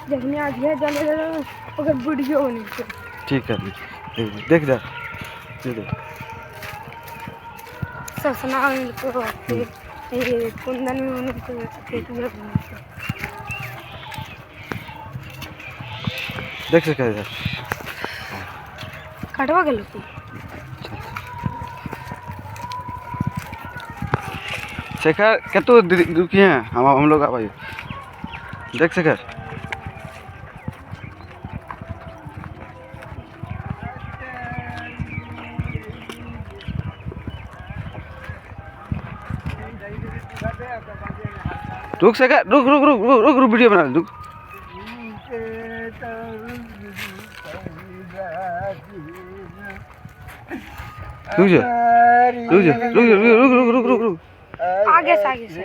जब मैं आज है चले अगर वीडियो होनी चाहिए। ठीक है देख जा ससना उनको ये कुंदन में उनको खेती में देख सके इधर कटवा के लोग शेखर कतो दुखी हैं हम लोग आ भाई देख शेखर रुक शेखर रुक रुक रुक रुक रुक रुक वीडियो बना रुक रुक जा रुक जा रुक रुक रुक रुक रुक रुक आगे से